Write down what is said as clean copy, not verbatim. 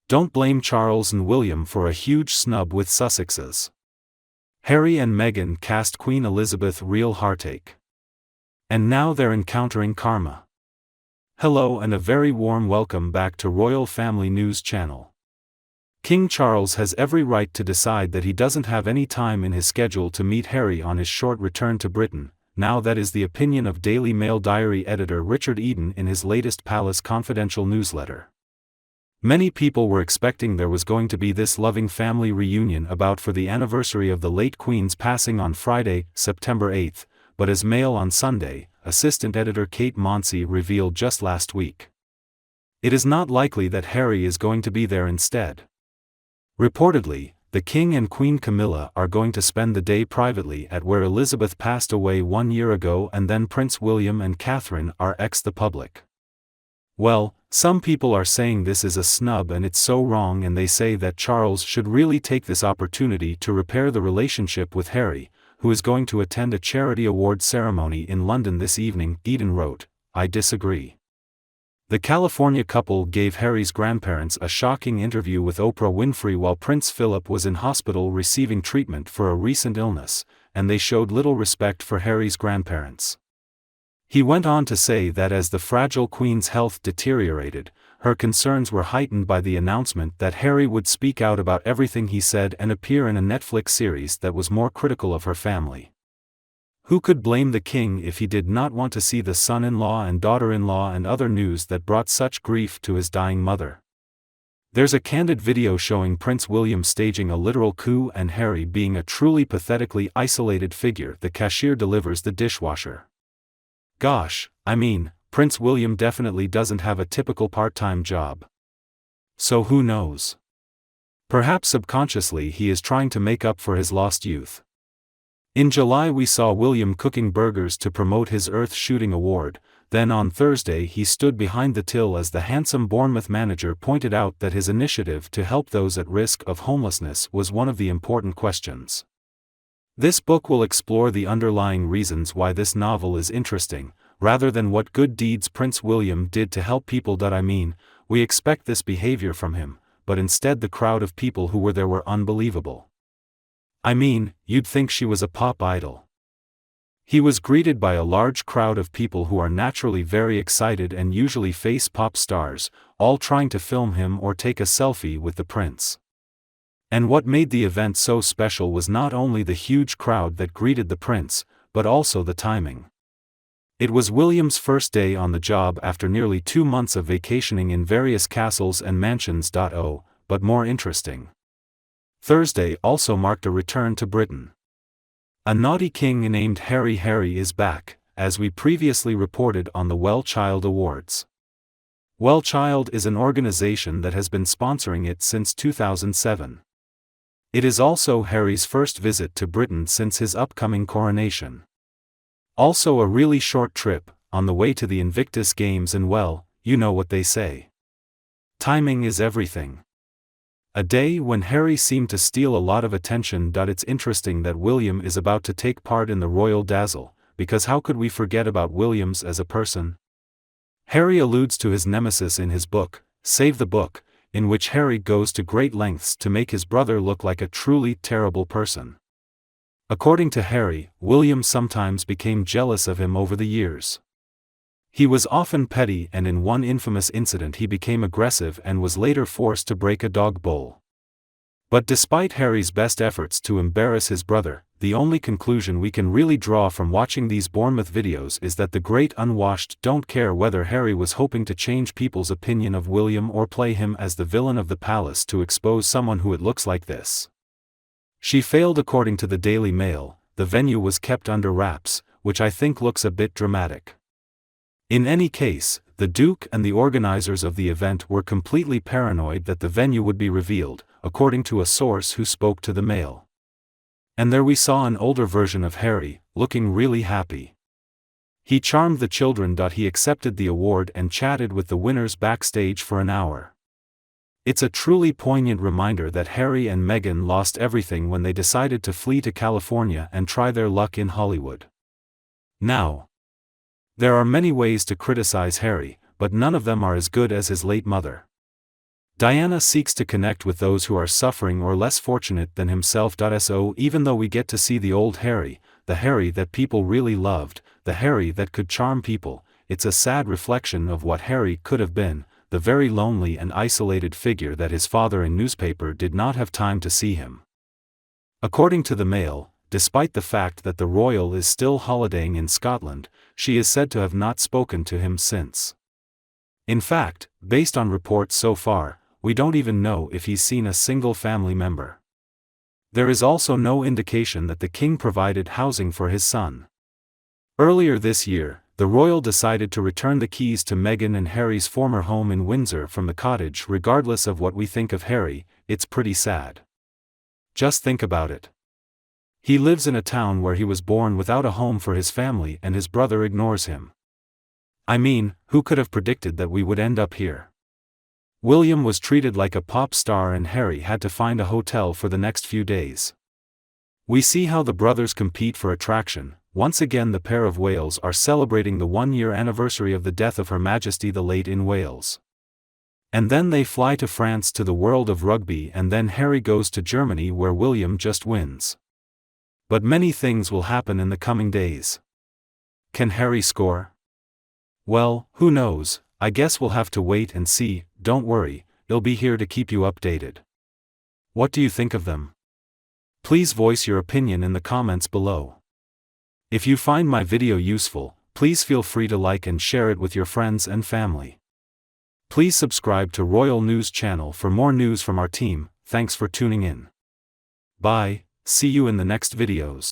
Don't blame Charles and William for a huge snub with Sussexes. Harry and Meghan cast Queen Elizabeth real heartache. And now they're encountering karma. Hello and a very warm welcome back to Royal Family News Channel. King Charles has every right to decide that he doesn't have any time in his schedule to meet Harry on his short return to Britain. Now that is the opinion of Daily Mail diary editor Richard Eden in his latest Palace Confidential newsletter. Many people were expecting there was going to be this loving family reunion about for the anniversary of the late Queen's passing on Friday, September 8, but as Mail on Sunday, assistant editor Kate Monsey revealed just last week, it is not likely that Harry is going to be there instead. Reportedly, the King and Queen Camilla are going to spend the day privately at where Elizabeth passed away 1 year ago, and then Prince William and Catherine are the public. Well, some people are saying this is a snub and it's so wrong, and they say that Charles should really take this opportunity to repair the relationship with Harry, who is going to attend a charity award ceremony in London this evening. Eden wrote, "I disagree." The California couple gave Harry's grandparents a shocking interview with Oprah Winfrey while Prince Philip was in hospital receiving treatment for a recent illness, and they showed little respect for Harry's grandparents. He went on to say that as the fragile Queen's health deteriorated, her concerns were heightened by the announcement that Harry would speak out about everything he said and appear in a Netflix series that was more critical of her family. Who could blame the king if he did not want to see the son-in-law and daughter-in-law and other news that brought such grief to his dying mother? There's a candid video showing Prince William staging a literal coup and Harry being a truly pathetically isolated figure. The cashier delivers the dishwasher. Gosh, I mean, Prince William definitely doesn't have a typical part-time job. So who knows? Perhaps subconsciously he is trying to make up for his lost youth. In July we saw William cooking burgers to promote his Earth Shooting Award, then on Thursday he stood behind the till as the handsome Bournemouth manager pointed out that his initiative to help those at risk of homelessness was one of the important questions. This book will explore the underlying reasons why this novel is interesting, rather than what good deeds Prince William did to help people. I mean, we expect this behavior from him, but instead the crowd of people who were there were unbelievable. I mean, you'd think she was a pop idol. He was greeted by a large crowd of people who are naturally very excited and usually face pop stars, all trying to film him or take a selfie with the prince. And what made the event so special was not only the huge crowd that greeted the prince, but also the timing. It was William's first day on the job after nearly 2 months of vacationing in various castles and mansions. But more interesting, Thursday also marked a return to Britain. A naughty king named Harry is back, as we previously reported on the Well Child Awards. Well Child is an organization that has been sponsoring it since 2007. It is also Harry's first visit to Britain since his upcoming coronation. Also a really short trip, on the way to the Invictus Games, and well, you know what they say. Timing is everything. A day when Harry seemed to steal a lot of attention. It's interesting that William is about to take part in the royal dazzle, because how could we forget about Williams as a person? Harry alludes to his nemesis in his book, Save the Book, in which Harry goes to great lengths to make his brother look like a truly terrible person. According to Harry, William sometimes became jealous of him over the years. He was often petty, and in one infamous incident he became aggressive and was later forced to break a dog bowl. But despite Harry's best efforts to embarrass his brother, the only conclusion we can really draw from watching these Bournemouth videos is that the great unwashed don't care whether Harry was hoping to change people's opinion of William or play him as the villain of the palace to expose someone who it looks like this. She failed. According to the Daily Mail, the venue was kept under wraps, which I think looks a bit dramatic. In any case, the Duke and the organizers of the event were completely paranoid that the venue would be revealed, according to a source who spoke to the Mail. And there we saw an older version of Harry, looking really happy. He charmed the children. He accepted the award and chatted with the winners backstage for an hour. It's a truly poignant reminder that Harry and Meghan lost everything when they decided to flee to California and try their luck in Hollywood. Now, there are many ways to criticize Harry, but none of them are as good as his late mother. Diana seeks to connect with those who are suffering or less fortunate than himself. So even though we get to see the old Harry, the Harry that people really loved, the Harry that could charm people, it's a sad reflection of what Harry could have been, the very lonely and isolated figure that his father and newspaper did not have time to see him. According to the Mail, despite the fact that the royal is still holidaying in Scotland, she is said to have not spoken to him since. In fact, based on reports so far, we don't even know if he's seen a single family member. There is also no indication that the king provided housing for his son. Earlier this year, the royal decided to return the keys to Meghan and Harry's former home in Windsor from the cottage. Regardless of what we think of Harry, it's pretty sad. Just think about it. He lives in a town where he was born without a home for his family, and his brother ignores him. I mean, who could have predicted that we would end up here? William was treated like a pop star and Harry had to find a hotel for the next few days. We see how the brothers compete for attraction. Once again the pair of Wales are celebrating the 1-year anniversary of the death of Her Majesty the Late in Wales. And then they fly to France to the world of rugby, and then Harry goes to Germany where William just wins. But many things will happen in the coming days. Can Harry score? Well, who knows, I guess we'll have to wait and see. Don't worry, they'll be here to keep you updated. What do you think of them? Please voice your opinion in the comments below. If you find my video useful, please feel free to like and share it with your friends and family. Please subscribe to Royal News channel for more news from our team. Thanks for tuning in. Bye, see you in the next videos.